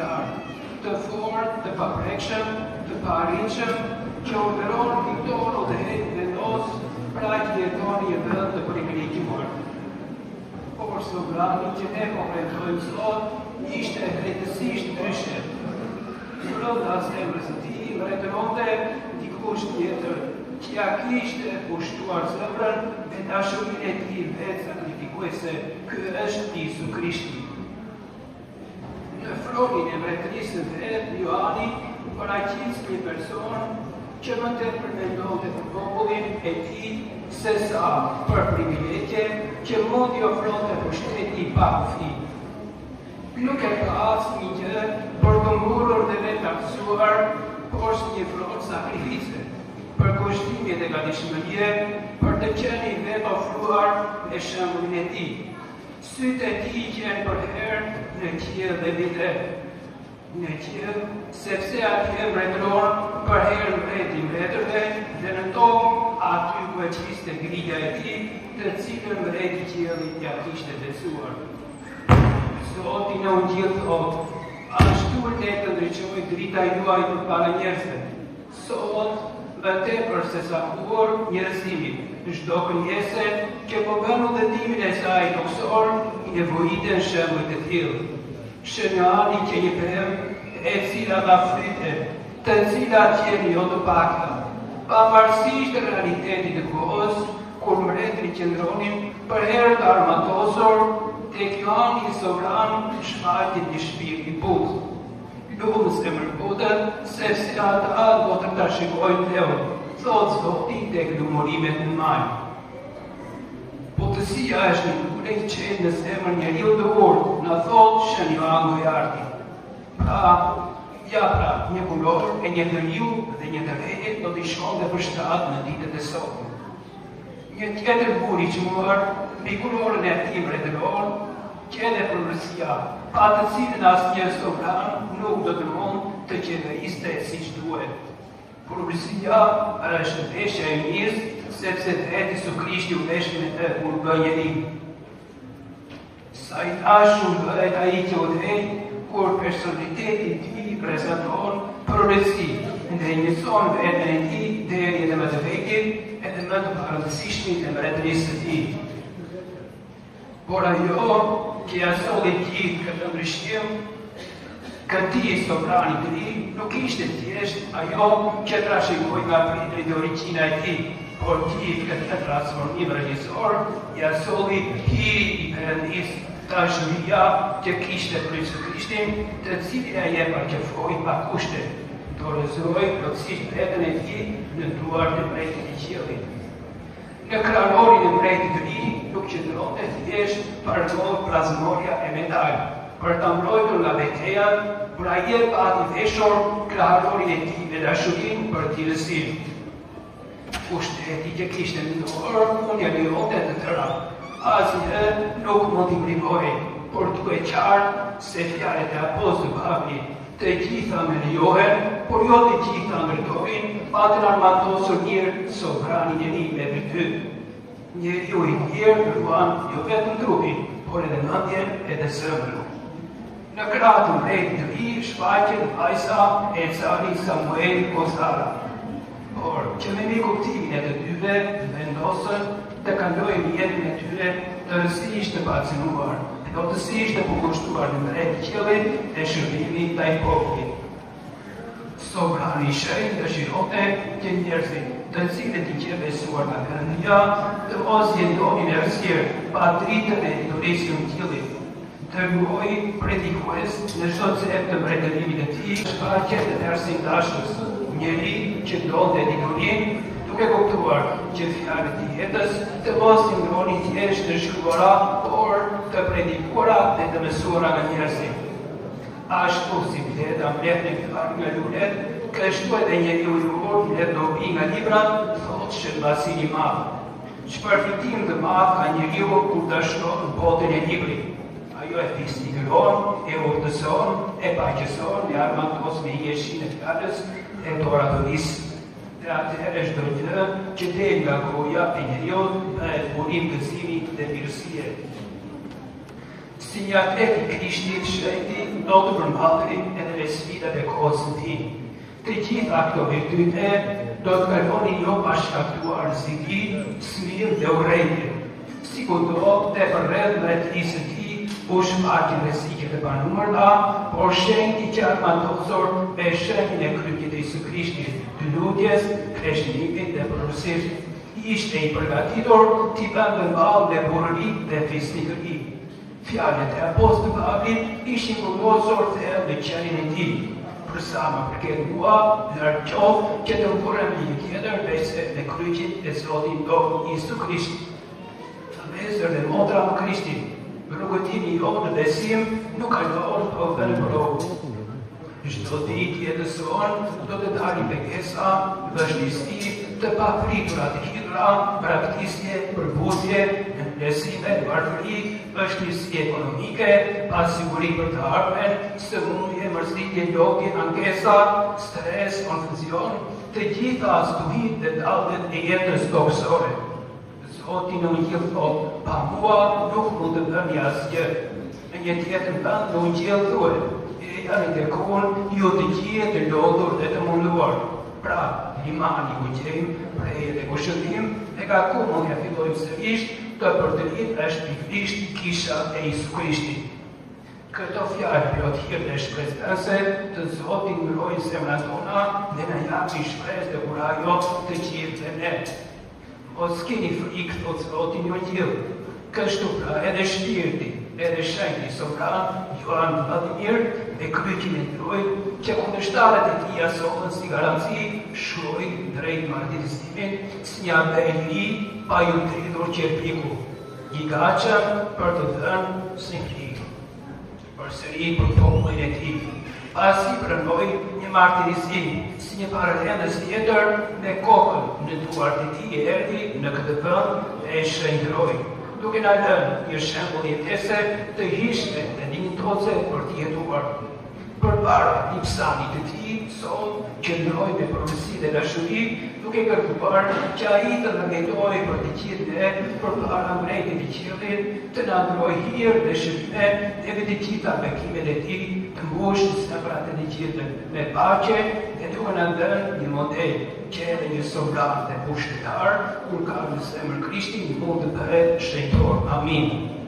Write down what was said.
shqiptar, të fortë, të paprekshëm, të paarritshëm, që operon Viktor Odehej vendos pra që jeton një vend të privilegjuar. Por sovrani që ne komendojmë sot ishte drejtësisht ndryshe. Brenda zemrës së tij mbretëronte dikush tjetër që ja kishte pushtuar zemrën me dashurinë e tij vetë sakrifikuese. Ky është Isu Krishti. Në fronin e mbretërisë vetë, Johani paraqis një person që më tepër mendonte për popullin e tij se sa për privilegje që mundi ofronte pushteti pa kufi. Nuk e ka asnjë gjë për të ngurur dhe vetësuar poshtë një fronë sakrifice, për kushtimet e gatishmërie, për të qenë i vetë ofruar me shembullin e tij. Sytë e tij gjen për herë në qiell dhe vite. Në qiell, sepse atje mbretëron për herë mbreti mbretërve dhe në tokë aty ku e qiste grija e tij, të cilën mbreti qiellit ja kishte besuar. Zoti në Ungjil thotë, ashtu le të ndriçojë drita juaj përpara njerëzve. Sot, më tepër se sa kur njerëzimit, çdo krijese që po bën udhëtimin e saj toksor, i nevojiten shembuj të tillë. Shënjani që një pemë e cila dha fryte, të cilat qenë jo të pakta, pavarësisht realitetit të kohës, kur mbretëri qëndronin për herë të armatosur, tek Johani i Sovran shfaqet një shpirt i butë. Lumë zemër butën, sepse ata do të ta shikojnë Leon, thot Zoti tek lumurimet në majë. Butësia është një lule i qenë në zemër njeriu të urtë, në thot Shën Joan Gojardi. Pra, një kulor e një njeriu dhe një tërheje do t'i shkonte për shtatë në ditët e sotme. Një tjetër buri që muar, mbi kulorën e atij mbretëror, qenë përvërsia, pa të cilën asnjë sovran nuk do të mund të qeveriste siç duhet. Përvërsia është veshja e mirë, sepse vetë Isu Krishti u vesh me të kur bë njeri. Sa i dashur bëhet ai që udhëhej, kur personaliteti i tij prezanton progresi dhe njëson vetën e tij deri edhe më të vjetër, edhe më të parëndësishmit e mbretërisë së tij. Por ajo që ja solli gjithë këtë ndryshim, këtij sovrani të ri, nuk ishte thjesht ajo që trashëgoi nga pritri dhe origjina e tij, por gjithë këtë transformim regjisor, ja solli hiri i Perëndisë, dashuria që kishte për Isu Krishtin, të cilin ai e paraqefoi pa kushte, dorëzoi plotësisht vetën e tij në duart e mbretit të qiellit. Në krahërorin e mbretit të ri nuk qëndronte thjesht plazmorja e medalj, për ta mbrojtur nga betejë, por ai e pati veshur krahërorin e tij me dashurinë për thirrësinë. Pushteti që kishte në dorë mund ja lejonte të tëra. Asnjë nuk mund t'i privojë, por duke qartë se fjalët e apostullit Pavlit, të gjitha me lejohen, por jo të gjitha ndërtojnë, patën armatosur njërë sovrani njeri me virtyt. Njeriu i tjerë ruan jo vetëm trupin, por edhe mendjen edhe zemrën. Në krah të mbretit të ri shfaqet vajza e carit Samuel Kozara. Por që me kuptimin e të dyve vendosën të kalojnë jetën e tyre tërësisht të pacënuar, plotësisht të përkushtuar në mbret të qiellit dhe shërbimin ndaj popullit. Sovrani i shenjtë dëshironte që njerëzit, të cilët i që besuar nga Perëndia, të mos jetonin errësirë pa dritën e durisë të qiellit. Të ruaj predikues në çdo cep të mbretërimit të tij, shfaqet e errësin dashës, njeri që donte diturin, duke kuptuar që fjalët e jetës të mos i ndronin thjesht të shkruara, por të predikuara dhe të mësuara nga njerëzit. Ashtu si vleta mbledh nga lulet, kështu edhe njeriu i urtë mbledh dobi nga librat, thotë shërbasini i madh. Çfarë fitim të madh ka njeriu kur dashnon botën e librit? Ajo e fisnikëron, e urtëson, e paqëson, e armatos me hijeshinë e fjalës e të oratorisë. Dhe atëherë çdo gjë që del nga goja e njeriut bëhet burim gëzimi dhe mirësie. si një atlet I Krishtit shëjti do të përmbahej edhe me sfidat e kohës së tij. Të gjitha këto virtyte do të kërkoni jo pa shkaktuar rreziqi, smir dhe urrejtje. Sigudo të përreth mbretërisë së tij u shfaqin rreziqet e banuara, por shenjti qartëmatosor me shenjën e kryqit të Jezu Krishtit, të lutjes, kreshtimit dhe përësisht. Ishte I përgatitur t'i vëndë mballë dhe burërit dhe fisnikëri. Fjalët e apostëve Pavlit ishin vendosur thellë në qenin e tij. Për sa më përket mua, larg qoftë që të mburem një tjetër veçse me kryqin e Zotit tonë Jezu Krisht. Vëllezër dhe motra në Krishtin, rrugëtimi jonë në besim nuk kalon pa vëllëmëror. Çdo ditë jetës sonë do të dalin pegesa, vështirësi, të papritura të hidhura, braktisje, përbutje, ndesime, varfëri, vështirësi ekonomike, pasiguri për të ardhmen, sëmundje, mërzitje, logje, ankesa, stres, konfuzion, të gjitha stuhit dhe dallët e jetës toksore. Zoti në ungjell thotë, pa mua nuk mund të bëni asgjë. Në një tjetër vend në ungjell thuhet, janë të kohën ju të gjithë të lodhur dhe të munduar. Pra, limani ku gjejmë, prejet e kushëllim, e ka ku mund ja fillojmë sërish të përdërit është pikërisht kisha e Jezu Krishtit. Këto fjalë plot hir dhe shpresëse të Zotit mbrojnë zemrat tona dhe na japin shpresë dhe kurajo të gjithë ne. Mos keni frikë, thotë Zoti në ungjell. Kështu pra edhe shpirti, edhe shenjti sovran, Joan Vladimir, dhe kryqin e Trojë, që kundërshtarët e tij asohen si garanci, shkruajnë drejt martirësimit, si një abeli pa ju dridhur qerpiku. I gatshëm për të dhënë si krik. Përsëri për popullin e tij. Pasi pranoi një martirësim, si një paralendës tjetër, me kokën në duart e tij erdhi në këtë vend e shenjtëroi. Duke na lënë një shembull jetese të hishme dhe dinjitoze për të jetuar. Përpara një psalmit të tij, sot qëndroi me përgjegjësi dhe dashuri, duke kërkuar që ai të na ndihmojë për të gjithë ne përpara mbretërit të qiellit, të na ndrojë hir dhe shërbime dhe me të gjitha bekimet e tij, të mbushë zemrat e të gjithë me paqe dhe duke na dhënë një model që edhe një soldat dhe pushtetar, kur ka në zemër Krishtin, mund të bëhet shenjtor. Amin.